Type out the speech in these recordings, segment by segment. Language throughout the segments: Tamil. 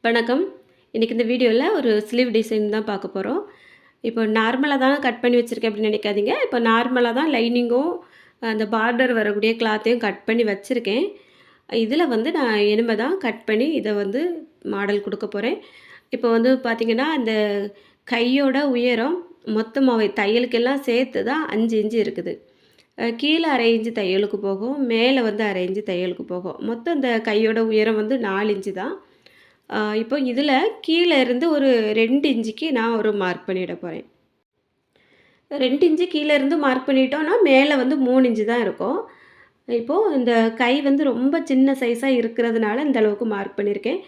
வணக்கம். இன்றைக்கி இந்த வீடியோவில் ஒரு ஸ்லீவ் டிசைன் தான் பார்க்க போகிறோம். இப்போ நார்மலாக தான் கட் பண்ணி வச்சுருக்கேன் அப்படின்னு நினைக்காதீங்க. இப்போ நார்மலாக தான் லைனிங்கும் அந்த பார்டர் வரக்கூடிய கிளாத்தையும் கட் பண்ணி வச்சுருக்கேன். இதில் வந்து நான் இனிமே தான் கட் பண்ணி இதை வந்து மாடல் கொடுக்க போகிறேன். இப்போ வந்து பார்த்திங்கன்னா அந்த கையோட உயரம் மொத்தமாகவே தையலுக்கெல்லாம் சேர்த்து தான் 5 இன்ச்சு இருக்குது. கீழே 1/2 இன்ச்சு தையலுக்கு போகும், மேலே வந்து 1/2 இன்ச்சு தையலுக்கு போகும். மொத்தம் இந்த கையோட உயரம் வந்து 4 இன்ச்சு தான். இப்போ இதில் கீழே இருந்து ஒரு 2 இன்ச்சுக்கு நான் ஒரு மார்க் பண்ணிட போகிறேன். 2 இன்ச்சு கீழே இருந்து மார்க் பண்ணிட்டோன்னா மேலே வந்து 3 இன்ச்சு தான் இருக்கும். இப்போது இந்த கை வந்து ரொம்ப சின்ன சைஸாக இருக்கிறதுனால இந்த அளவுக்கு மார்க் பண்ணியிருக்கேன்.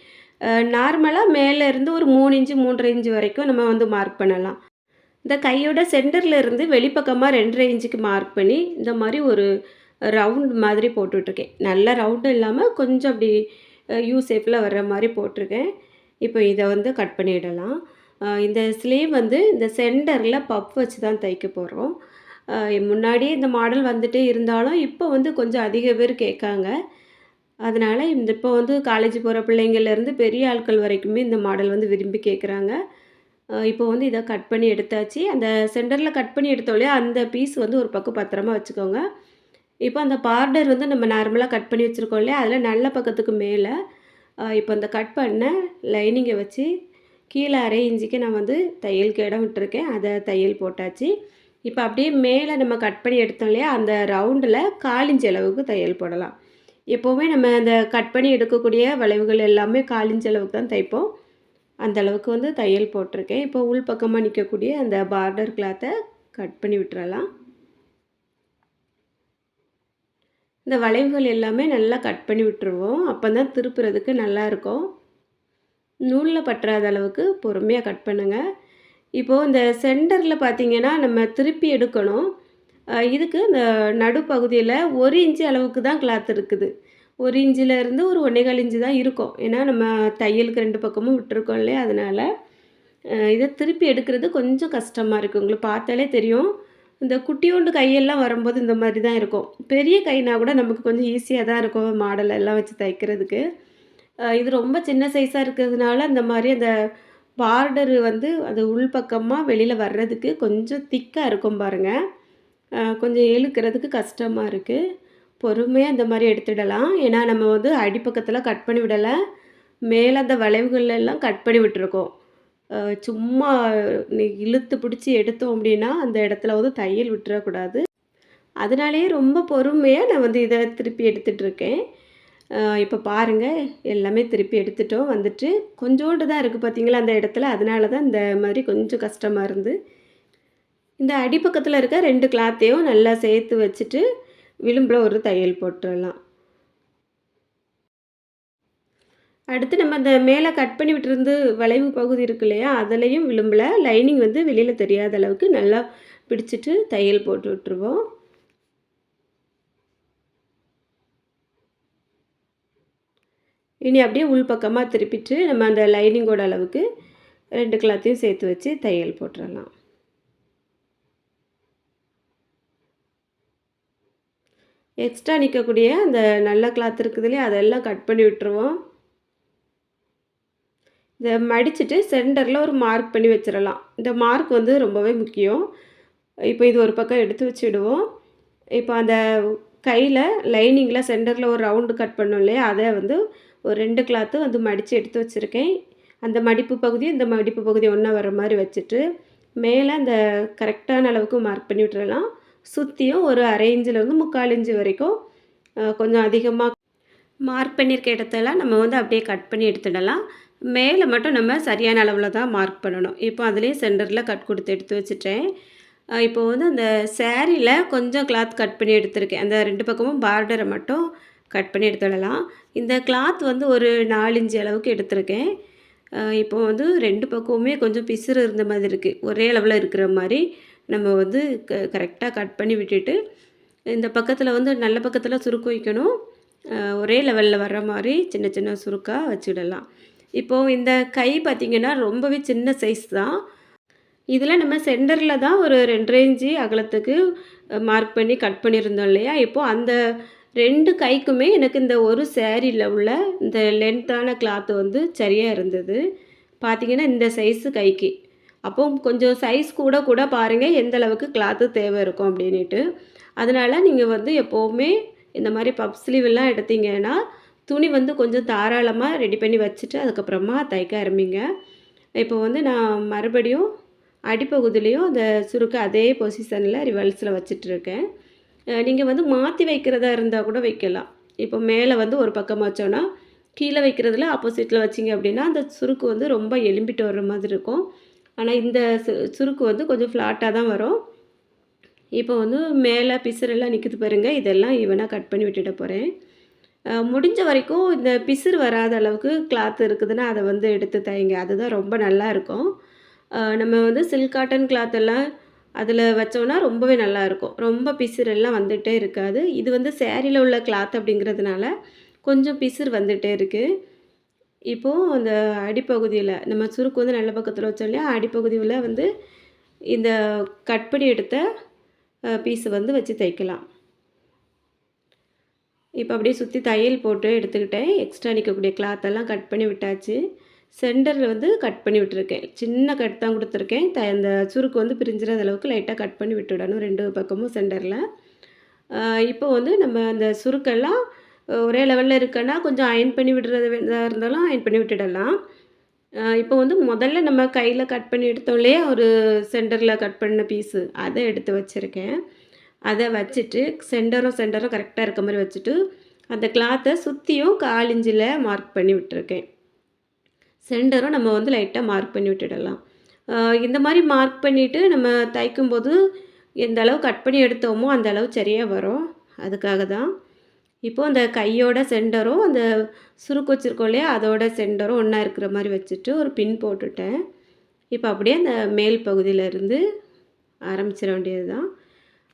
நார்மலாக மேலே இருந்து ஒரு 3 இன்ச்சு 3.5 இன்ச்சு வரைக்கும் நம்ம வந்து மார்க் பண்ணலாம். இந்த கையோட சென்டரில் இருந்து வெளிப்பக்கமாக 2.5 இன்ச்சுக்கு மார்க் பண்ணி இந்த மாதிரி ஒரு ரவுண்ட் மாதிரி போட்டுட்ருக்கேன். நல்ல ரவுண்டும் இல்லாமல் கொஞ்சம் அப்படி யூ ஷேப்பில் வர்ற மாதிரி போட்டிருக்கேன். இப்போ இதை வந்து கட் பண்ணிடலாம். இந்த ஸ்லீவ் வந்து இந்த சென்டரில் பப் வச்சு தான் தைக்க போகிறோம். முன்னாடியே இந்த மாடல் வந்துட்டே இருந்தாலும் இப்போ வந்து கொஞ்சம் அதிக பேர் கேட்காங்க. அதனால் இப்போ வந்து காலேஜ் போகிற பிள்ளைங்கள்லேருந்து பெரிய ஆட்கள் வரைக்குமே இந்த மாடல் வந்து விரும்பி கேட்குறாங்க. இப்போ வந்து இதை கட் பண்ணி எடுத்தாச்சு. அந்த சென்டரில் கட் பண்ணி எடுத்தோலையே அந்த பீஸ் வந்து ஒரு பக்கம் பத்திரமா வச்சுக்கோங்க. இப்போ அந்த பார்டர் வந்து நம்ம நார்மலாக கட் பண்ணி வச்சுருக்கோம் இல்லையா, அதில் நல்ல பக்கத்துக்கு மேலே இப்போ அந்த கட் பண்ண லைனிங்கை வச்சு கீழே 1/2 இன்ச்சுக்கு நான் வந்து தையலுக்கு இடம் விட்டுருக்கேன். அதை தையல் போட்டாச்சு. இப்போ அப்படியே மேலே நம்ம கட் பண்ணி எடுத்தோம் இல்லையா, அந்த ரவுண்டில் 1/4 இன்ச் அளவுக்கு தையல் போடலாம். எப்போவுமே நம்ம அந்த கட் பண்ணி எடுக்கக்கூடிய வளைவுகள் எல்லாமே 1/4 இன்ச் அளவுக்கு தான் தைப்போம். அந்த அளவுக்கு வந்து தையல் போட்டிருக்கேன். இப்போ உள் பக்கமாக நிற்கக்கூடிய அந்த பார்டர் கிளாத்தை கட் பண்ணி விட்டுறலாம். இந்த வளைவுகள் எல்லாமே நல்லா கட் பண்ணி விட்டுருவோம். அப்போ தான் திருப்புறதுக்கு நல்லாயிருக்கும். நூலில் பற்றாத அளவுக்கு பொறுமையாக கட் பண்ணுங்கள். இப்போது இந்த சென்டரில் பார்த்திங்கன்னா நம்ம திருப்பி எடுக்கணும். இதுக்கு இந்த நடுப்பகுதியில் 1 இன்ச்சு அளவுக்கு தான் கிளாத் இருக்குது. 1 இன்ச்சிலேருந்து ஒரு 1.25 இன்ச்சு தான் இருக்கும். ஏன்னா நம்ம தையலுக்கு 2 பக்கமும் விட்டுருக்கோம் இல்லையா, அதனால் இதை திருப்பி எடுக்கிறது கொஞ்சம் கஷ்டமாக இருக்குது. உங்களுக்கு பார்த்தாலே தெரியும். இந்த குட்டியோண்டு கையெல்லாம் வரும்போது இந்த மாதிரி தான் இருக்கும். பெரிய கைனா கூட நமக்கு கொஞ்சம் ஈஸியாக தான் இருக்கும் மாடல் எல்லாம் வச்சு தைக்கிறதுக்கு. இது ரொம்ப சின்ன சைஸாக இருக்கிறதுனால அந்த மாதிரி அந்த பார்டரு வந்து அது உள் பக்கமாக வெளியில் வர்றதுக்கு கொஞ்சம் திக்காக இருக்கும் பாருங்கள். கொஞ்சம் இழுக்கிறதுக்கு கஷ்டமாக இருக்குது. பொறுமையாக இந்த மாதிரி எடுத்துடலாம். ஏன்னா நம்ம வந்து அடிப்பக்கத்தில் கட் பண்ணி விடலை, மேலே அந்த வளைவுகளெல்லாம் கட் பண்ணி விட்டுருக்கோம். சும்மா இழுத்து பிடிச்சி எடுத்தோம் அப்படின்னா அந்த இடத்துல வந்து தையல் விட்டுறக்கூடாது. அதனாலேயே ரொம்ப பொறுமையாக நான் வந்து இதை திருப்பி எடுத்துகிட்ருக்கேன். இப்போ பாருங்கள், எல்லாமே திருப்பி எடுத்துட்டோம். வந்துட்டு கொஞ்சோண்டு தான் இருக்குது பார்த்தீங்களா அந்த இடத்துல, அதனால தான் இந்த மாதிரி கொஞ்சம் கஷ்டமாக இருந்து. இந்த அடிப்பக்கத்தில் இருக்க 2 கிளாத்தையும் நல்லா சேர்த்து வச்சுட்டு விளிம்பில் ஒரு தையல் போட்டுடலாம். அடுத்து நம்ம அந்த மேலே கட் பண்ணி விட்டுருந்து வளைவு பகுதி இருக்கு இல்லையா, அதுலேயும் விளிம்பில் லைனிங் வந்து வெளியில் தெரியாத அளவுக்கு நல்லா பிடிச்சிட்டு தையல் போட்டு விட்டுருவோம். இனி அப்படியே உள் பக்கமாக திருப்பிட்டு நம்ம அந்த லைனிங்கோட அளவுக்கு 2 கிளாத்தையும் சேர்த்து வச்சு தையல் போட்டுடலாம். எக்ஸ்ட்ரா நிற்கக்கூடிய அந்த நல்ல கிளாத் இருக்குது இல்லையா, அதெல்லாம் கட் பண்ணி விட்டுருவோம். இதை மடிச்சுட்டு சென்டரில் ஒரு மார்க் பண்ணி வச்சிடலாம். இந்த மார்க் வந்து ரொம்பவே முக்கியம். இப்போ இது ஒரு பக்கம் எடுத்து வச்சுடுவோம். இப்போ அந்த கையில் லைனிங்கில் சென்டரில் ஒரு ரவுண்டு கட் பண்ணோம் இல்லையா, அதை வந்து ஒரு 2 கிளாத்து வந்து மடித்து எடுத்து வச்சுருக்கேன். அந்த மடிப்பு பகுதி இந்த மடிப்பு பகுதி ஒன்றா வர மாதிரி வச்சுட்டு மேலே அந்த கரெக்டான அளவுக்கு மார்க் பண்ணி விட்டுறலாம். சுற்றியும் ஒரு 1/2 இன்ச்சிலேருந்து 3/4 இன்ச்சு வரைக்கும் கொஞ்சம் அதிகமாக மார்க் பண்ணியிருக்க இடத்தெல்லாம் நம்ம வந்து அப்படியே கட் பண்ணி எடுத்துடலாம். மேலே மட்டும் நம்ம சரியான அளவில் தான் மார்க் பண்ணணும். இப்போ அதுலேயே சென்டரில் கட் கொடுத்து எடுத்து வச்சுட்டேன். இப்போ வந்து அந்த சேரீயில் கொஞ்சம் கிளாத் கட் பண்ணி எடுத்திருக்கேன். அந்த 2 பக்கமும் பார்டரை மட்டும் கட் பண்ணி எடுத்துடலாம். இந்த கிளாத் வந்து ஒரு 4 இன்ச்சு அளவுக்கு எடுத்திருக்கேன். இப்போ வந்து 2 பக்கமுமே கொஞ்சம் பிசுறு இருந்த மாதிரி இருக்குது. ஒரே அளவில் இருக்கிற மாதிரி நம்ம வந்து கரெக்டாக கட் பண்ணி விட்டுட்டு இந்த பக்கத்தில் வந்து நல்ல பக்கத்தில் சுருக்கு வைக்கணும். ஒரே லெவலில் வர்ற மாதிரி சின்ன சின்ன சுருக்காக வச்சுடலாம். இப்போது இந்த கை பார்த்திங்கன்னா ரொம்பவே சின்ன சைஸ் தான். இதில் நம்ம சென்டரில் தான் ஒரு 2.5 இன்ச்சு அகலத்துக்கு மார்க் பண்ணி கட் பண்ணியிருந்தோம் இல்லையா, இப்போது அந்த 2 கைக்குமே எனக்கு இந்த ஒரு சாரீல உள்ள இந்த லென்த்தான கிளாத் வந்து சரியா இருந்தது. பார்த்தீங்கன்னா, இந்த சைஸு கைக்கு. அப்போ கொஞ்சம் சைஸ் கூட கூட பாருங்க, எந்த அளவுக்கு கிளாத்து தேவை இருக்கும் அப்டின்னுட்டு. அதனால நீங்க வந்து எப்பவுமே இந்த மாரி பப் ஸ்லீவ்லாம் எடுத்தீங்கன்னா, துணி வந்து கொஞ்சம் தாராளமா ரெடி பண்ணி வச்சுட்டு, அதுக்கப்புறமா தைக்க ஆரம்பிங்க. இப்போ வந்து நான் மறுபடியும் அடிப்பகுதியிலயும் அந்த சுருக்கு அதே பொசிஷன்ல ரிவர்ஸ்ல வச்சுட்டுருக்கேன். நீங்க வந்து மாத்தி வைக்கிறதா இருந்தா கூட வைக்கலாம். இப்போ மேல வந்து ஒரு பக்கம் வச்சோன்னா, கீழ வைக்கிறதுல ஆப்போசிட்ல வச்சீங்க அப்டின்னா, அந்த சுருக்கு வந்து ரொம்ப எலும்பிட்டு வர்ற மாதிரி இருக்கும். ஆனா இந்த சுருக்கு வந்து கொஞ்சம் ஃப்ளாட்டா தான் வரும். இப்போ வந்து மேல பிசுறெல்லாம் நிக்குது பாருங்க. இதெல்லாம் ஈவனா கட் பண்ணி விட்டுட போறேன். முடிஞ்ச வரைக்கும் இந்த பிசிறு வராத அளவுக்கு கிளாத் இருக்குதுன்னா, அத வந்து எடுத்து தைங்க. அதுதான் ரொம்ப நல்லாயிருக்கும். நம்ம வந்து சில்க் காட்டன் கிளாத் எல்லாம் அதில வச்சோன்னா ரொம்பவே நல்லாயிருக்கும். ரொம்ப பிசிறெல்லாம் வந்துட்டே இருக்காது. இது வந்து சேரீல உள்ள கிளாத் அப்படிங்கிறதுனால, கொஞ்சம் பிசிறு வந்துட்டே இருக்கு. இப்போ அந்த அடிப்பகுதியில நம்ம சுருக்கு வந்து நல்ல பக்கத்தில வச்சோம் இல்லையா? அடிப்பகுதியில வந்து இந்த கட் பண்ணி எடுத்த பீஸ வந்து வச்சு தைக்கலாம். இப்போ அப்படியே சுத்தி தையல் போட்டு எடுத்துக்கிட்டேன். எக்ஸ்ட்ரா நிக்கக்கூடிய கிளாத்தெல்லாம் கட் பண்ணி விட்டாச்சு. சென்டர்ல வந்து கட் பண்ணி விட்டுருக்கேன். சின்ன கட் தான் குடுத்துருக்கேன். அந்த சுருக்கு வந்து பிரிஞ்சிராத அளவுக்கு லைட்டா கட் பண்ணி விட்டுடணும் 2 பக்கமும் சென்டர்ல. அ இப்போ வந்து நம்ம அந்த சுருக்கெல்லாம் ஒரே லெவல்ல இருக்குன்னா, கொஞ்சம் அயர்ன் பண்ணி விடுறது இதா இருந்தாலும் அயர்ன் பண்ணி விட்டுடலாம். இப்போ வந்து முதல்ல நம்ம கையில கட் பண்ணி எடுத்தோம் இல்லையா? ஒரு சென்டர்ல கட் பண்ண பீஸு, அத எடுத்து வச்சிருக்கேன். அத வச்சுட்டு சென்டரும் சென்டரும் கரெக்ட்டா இருக்க மாரி வச்சுட்டு, அந்த கிளாத்த சுத்தியும் 1/4 இஞ்சில மார்க் பண்ணி விட்டுருக்கேன். சென்டரும் நம்ம வந்து லைட்டா மார்க் பண்ணி விட்டுடலாம். அ இந்த மாரி மார்க் பண்ணிட்டு நம்ம தைக்கும்போது, எந்த அளவு கட் பண்ணி எடுத்தோமோ, அந்த அளவு சரியா வரும். அதுக்காக தான். இப்போ அந்த கையோட சென்டரும், அந்த சுருக்கு வச்சிருக்கோம் இல்லையா? அதோட சென்டரும் ஒண்ணா இருக்கிற மாரி வச்சுட்டு, ஒரு பின் போட்டுட்டேன். இப்போ அப்படியே அந்த மேல் பகுதியிலருந்து ஆரம்பிச்சிட வேண்டியது தான்.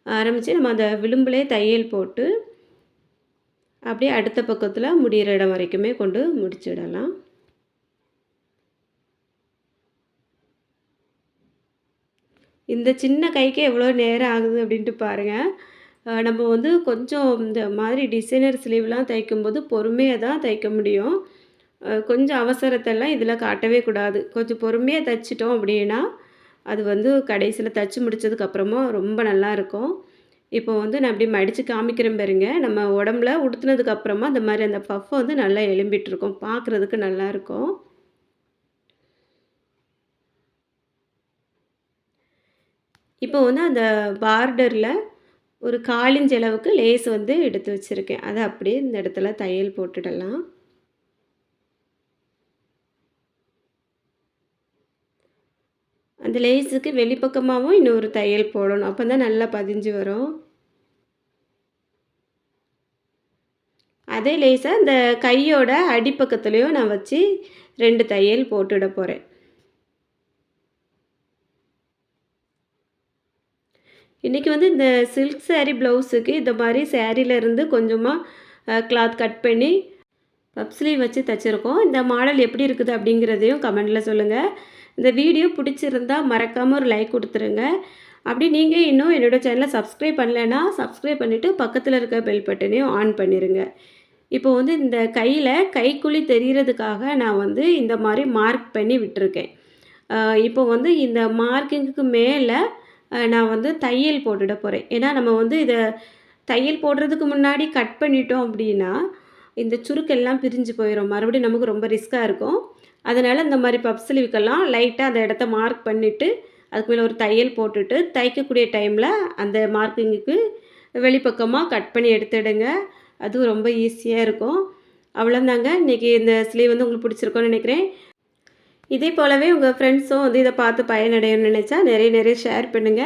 ஆரம்பிச்சு நம்ம அந்த விளிம்புலயே தையல் போட்டு, அப்படியே அடுத்த பக்கத்தில முடியிற இடம் வரைக்குமே கொண்டு முடிச்சிடலாம். இந்த சின்ன கைக்கே எவ்வளோ நேரம் ஆகுது அப்படின்ட்டு பாருங்க. நம்ம வந்து கொஞ்சம் இந்த மாதிரி டிசைனர் ஸ்லீவ்லாம் தைக்கும்போது பொறுமையா தான் தைக்க முடியும். கொஞ்சம் அவசரத்தெல்லாம் இதில காட்டவே கூடாது. கொஞ்சம் பொறுமையா தைச்சிட்டோம் அப்படின்னா, அது வந்து கடைசியில தச்சு முடிச்சதுக்கப்புறமா ரொம்ப நல்லாயிருக்கும். இப்போ வந்து நான் இப்படி மடிச்சு காமிக்கிறேன் பாருங்க. நம்ம உடம்புல உடுத்துனதுக்கு அப்புறமா அந்த மாரி அந்த பஃப் வந்து நல்லா எலும்பிட்டுருக்கும். பார்க்குறதுக்கு நல்லாயிருக்கும். இப்போ வந்து அந்த பார்டர்ல ஒரு 1/4 இன்ச் அளவுக்கு லேஸ் வந்து எடுத்து வச்சிருக்கேன். அத அப்படியே இந்த இடத்துல தையல் போட்டுடலாம். அந்த லேஸுக்கு வெளிப்பக்கமாவும் இன்னொரு தையல் போடணும். அப்பதான் நல்லா பதிஞ்சு வரும். அதே லேஸ இந்த கையோட அடிப்பக்கத்துலயும் நான் வச்சு 2 தையல் போட்டுட போறேன். இன்னைக்கு வந்து இந்த சில்க் சாரி ப்ளவுஸுக்கு இந்த மாரி சாரியிலருந்து கொஞ்சமா கிளாத் கட் பண்ணி பப் ஸ்லீவ் வச்சு தச்சிருக்கோம். இந்த மாடல் எப்படி இருக்குது அப்படிங்கிறதையும் கமெண்ட்ல சொல்லுங்க. இந்த வீடியோ பிடிச்சிருந்தா மறக்காம ஒரு லைக் குடுத்துருங்க. அப்படி நீங்க இன்னும் என்னோட சேனல சப்ஸ்கிரைப் பண்ணலன்னா, சப்ஸ்கிரைப் பண்ணிட்டு பக்கத்துல இருக்க பெல் பட்டனையும் ஆன் பண்ணிருங்க. இப்போ வந்து இந்த கையில கைக்குழி தெரியறதுக்காக நான் வந்து இந்த மாரி மார்க் பண்ணி விட்டுருக்கேன். அ இப்போ வந்து இந்த மார்க்கிங்க்கு மேல நான் வந்து தையல் போட்டுட போறேன். ஏன்னா நம்ம வந்து இத தையல் போடுறதுக்கு முன்னாடி கட் பண்ணிட்டோம் அப்படின்னா, இந்த சுருக்கெல்லாம் பிரிஞ்சு போயிரும். மறுபடியும் நமக்கு ரொம்ப ரிஸ்க்கா இருக்கும். அதனால இந்த மாரி பப் ஸ்லீவ்க்கெல்லாம் லைட்டா அந்த இடத்த மார்க் பண்ணிட்டு, அதுக்கு மேல ஒரு தையல் போட்டுட்டு, தைக்கக்கூடிய டைம்ல அந்த மார்க்கிங்குக்கு வெளிப்பக்கமா கட் பண்ணி எடுத்துடுங்க. அதுவும் ரொம்ப ஈஸியா இருக்கும். அவ்வளோதாங்க. இன்னைக்கு இந்த ஸ்லீவ் வந்து உங்களுக்கு பிடிச்சிருக்கும்னு நினைக்கிறேன். இதே போலவே உங்க ஃப்ரெண்ட்ஸும் வந்து இத பார்த்து பயனடையணும்னு நினைச்சா, நிறைய நிறைய ஷேர் பண்ணுங்க.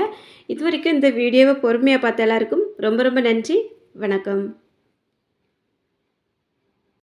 இதுவரைக்கும் இந்த வீடியோவ பொறுமையா பார்த்த எல்லாருக்கும் ரொம்ப ரொம்ப நன்றி. வணக்கம்.